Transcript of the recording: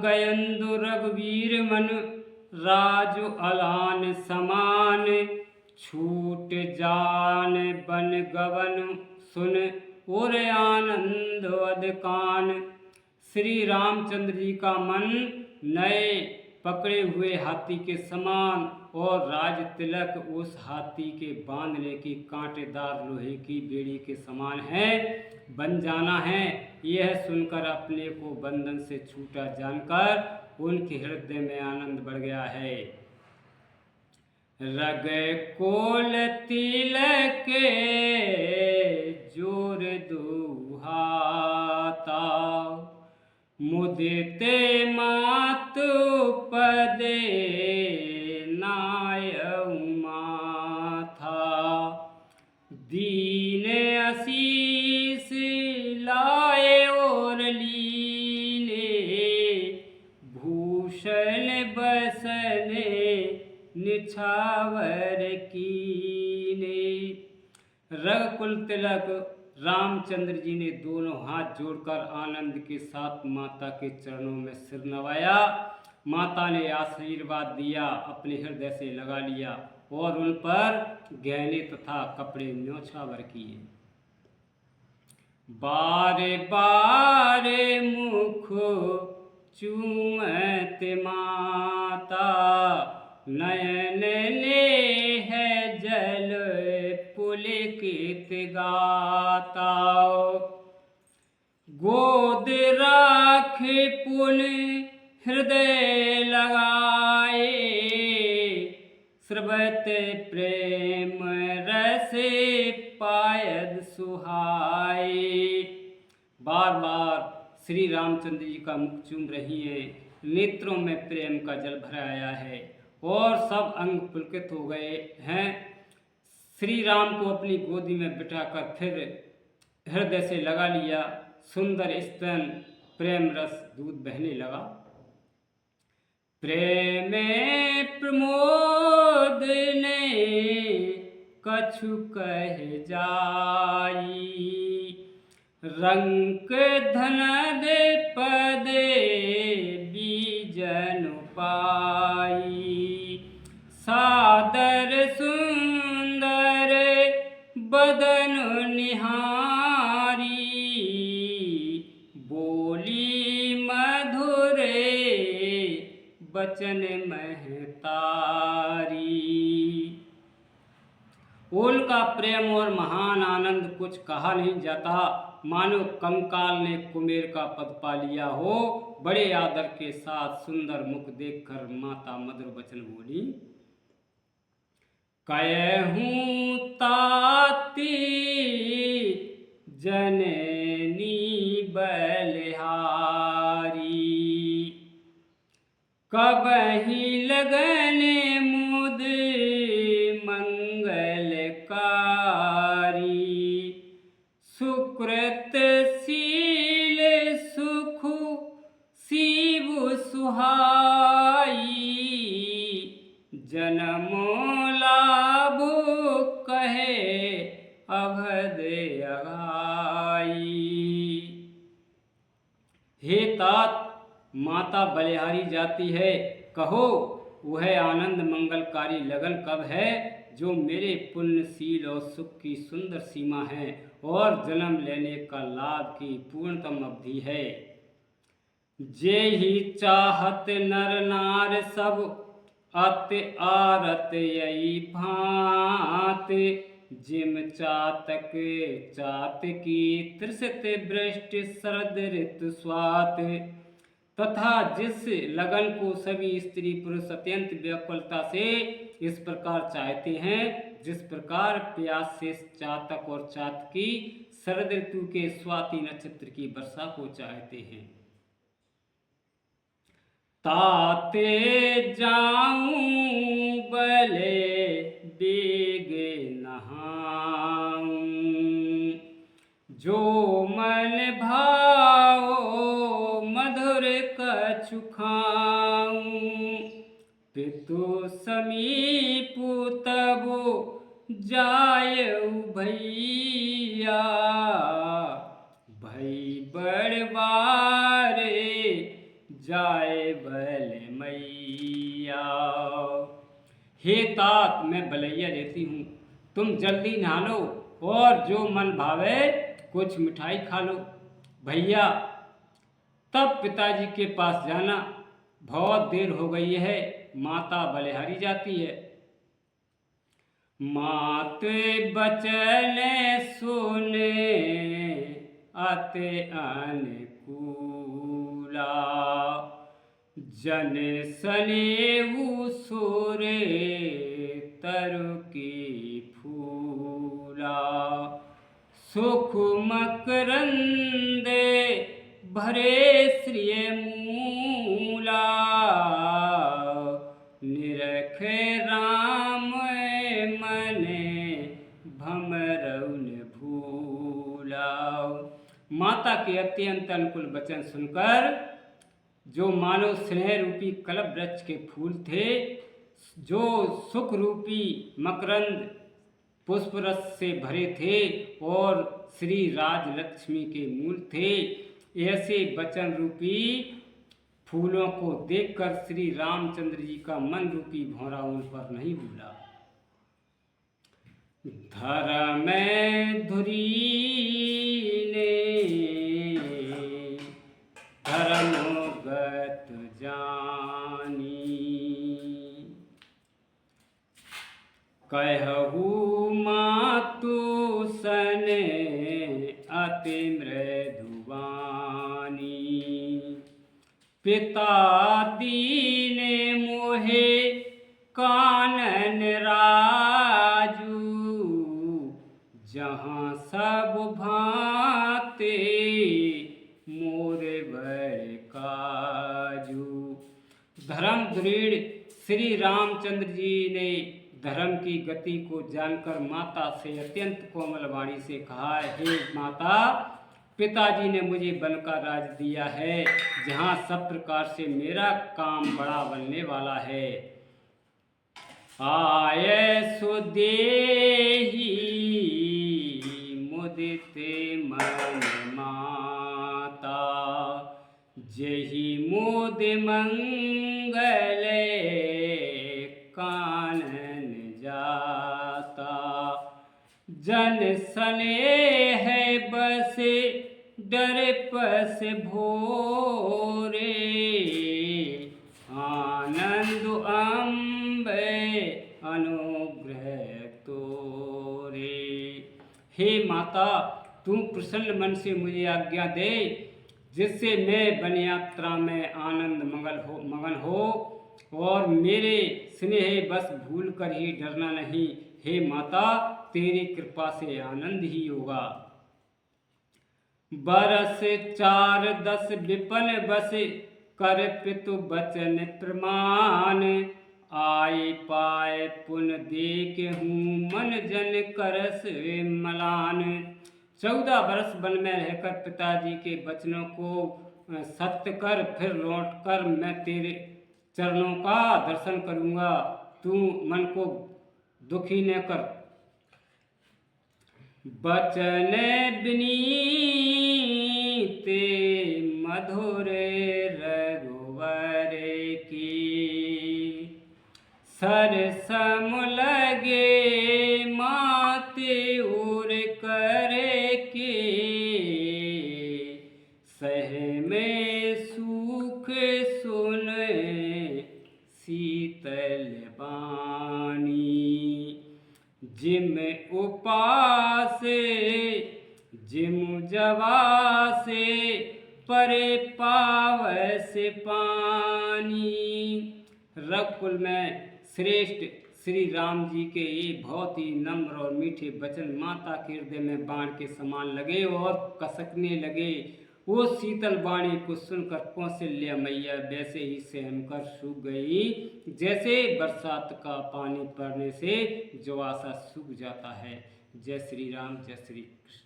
गयंदु रघुवीर मन, राजु अलान समान। छूट जान बन गवन सुन, और आनंद अदकान। श्री रामचंद्र जी का मन नए पकड़े हुए हाथी के समान और राज तिलक उस हाथी के बांधने की कांटेदार लोहे की बेड़ी के समान है, बन जाना है। यह सुनकर अपने को बंधन से छूटा जानकर उनके हृदय में आनंद बढ़ गया है। रग कोल तिलक जोर दुहाता, मुदिते मातु पदे नायउ माथा। दीन आशीष लाए और लीने, भूषण बसने निछावर कीने। रघुकुल तिलक रामचंद्र जी ने दोनों हाथ जोड़कर आनंद के साथ माता के चरणों में सिर नवाया। माता ने आशीर्वाद दिया, अपने हृदय से लगा लिया और उन पर गहने तथा कपड़े न्योछावर किए। बारे बारे मुख चूमत माता, नयन ले है जल पुलकित गाता। गोद राख पुन हृदय लगाए, स्रवत प्रेम रस पायद सुहाए। बार बार श्री रामचंद्र जी का मुख चूम रही है, नेत्रों में प्रेम का जल भर आया है और सब अंग पुलकित हो गए हैं। श्री राम को अपनी गोदी में बिठाकर फिर हृदय से लगा लिया। सुंदर स्तन प्रेम रस दूध बहने लगा। प्रेम प्रमोद ने कछु कह जाई, रंक धनद पदे बीजन पाई। सादर सुंदर बदन निहारी, बोली मधुर बचन महतारी। उनका प्रेम और महान आनंद कुछ कहा नहीं जाता, मानो कंकाल ने कुमेर का पद पा लिया हो। बड़े आदर के साथ सुंदर मुख देखकर माता मधुर वचन बोली। कहूँ ताती जननी बलिहारी, कबहि लगन मुद मंगलकारी। सुकृत शील सुख शिव सुहाई, जन्मो लाभ कहे अभद अघाई। हे तात, माता बलिहारी जाती है, कहो वह आनंद मंगलकारी लगन कब है जो मेरे पुण्यशील और सुख की सुंदर सीमा है और जन्म लेने का लाभ की पूर्णतम अवधि है। जे ही चाहत नर नार सब, अत आरत यही भांत। जिम चातक चातकी त्रिशत वृष्टि शरद ऋतु स्वात। तथा जिस लगन को सभी स्त्री पुरुष अत्यंत व्याकुलता से इस प्रकार चाहते हैं, जिस प्रकार प्यास से चातक और चातकी शरद ऋतु के स्वाति नक्षत्र की वर्षा को चाहते हैं। ताते जाऊं बले बेग नहाऊं, जो मन भाओ मधुर कछु खाऊं। पितु समीप तब जायऊ भैया, भई बड़बारे जाए बल मैया। हे तात, मैं बलैया लेती हूँ, तुम जल्दी नहा लो और जो मन भावे कुछ मिठाई खा लो। भैया, तब पिताजी के पास जाना, बहुत देर हो गई है, माता बलिहारी जाती है। मात बचन सुने अति अनुकूला, जन सनेऊ सोरे तरु की फूला। सुख मकरंदे भरे श्रिय मूला, निरख राम मने भमरउन भूला। माता के अत्यंत अनुकूल वचन सुनकर जो मानव स्नेह रूपी कल्प वृक्ष के फूल थे, जो सुख रूपी मकरंद पुष्परस से भरे थे और श्री राजलक्ष्मी के मूल थे, ऐसे वचन रूपी फूलों को देखकर श्री रामचंद्र जी का मन रूपी भौरा उन पर नहीं भूला। धर्म धुरी ने धर्मगत जानी, कहहु मातु सन अति मृदुवानी। पिता दीन मोहे कानन राजू, जहाँ सब भाते मोरे बड़ काजू। धर्म दृढ़ श्री रामचंद्र जी ने धर्म की गति को जानकर माता से अत्यंत कोमल वाणी से कहा, हे माता, पिताजी ने मुझे वन का राज दिया है, जहाँ सब प्रकार से मेरा काम बड़ा बनने वाला है। आये सुदेही मुदिते मन माता, जेहि मुद मंगले कानन जाता। जन स्नेह बसे डर पस भोरे, आनंद अम्बे अनुग्रह तोरे। हे माता, तू प्रसन्न मन से मुझे आज्ञा दे, जिससे मैं वन यात्रा में आनंद मगन हो और मेरे स्नेह बस भूल कर ही डरना नहीं। हे माता, तेरी कृपा से आनंद ही होगा। बरस 4-10 विपन बस कर पितु बचन प्रमाण, आए पाए पुन देख हूँ मन जन करस मलान। 14 वर्ष वन में रहकर पिताजी के वचनों को सत्य कर फिर लौटकर मैं तेरे चरणों का दर्शन करूँगा। तू मन को दुखी न कर। बचन विनीते मधुर रघुवर की, सरसम लगे माते उर करे के, सह में सुख सुन शीतल बानी। जिम उपास जिम जवासे परे पावस पानी। रघुकुल में श्रेष्ठ श्री राम जी के ये बहुत ही नम्र और मीठे वचन माता के हृदय में बाण के समान लगे और कसकने लगे। वो शीतल वाणी को सुनकर कौशल्या मैया वैसे ही सहम कर सूख गई, जैसे बरसात का पानी पड़ने से ज्वासा सूख जाता है। जय श्री राम, जय श्री कृष्ण।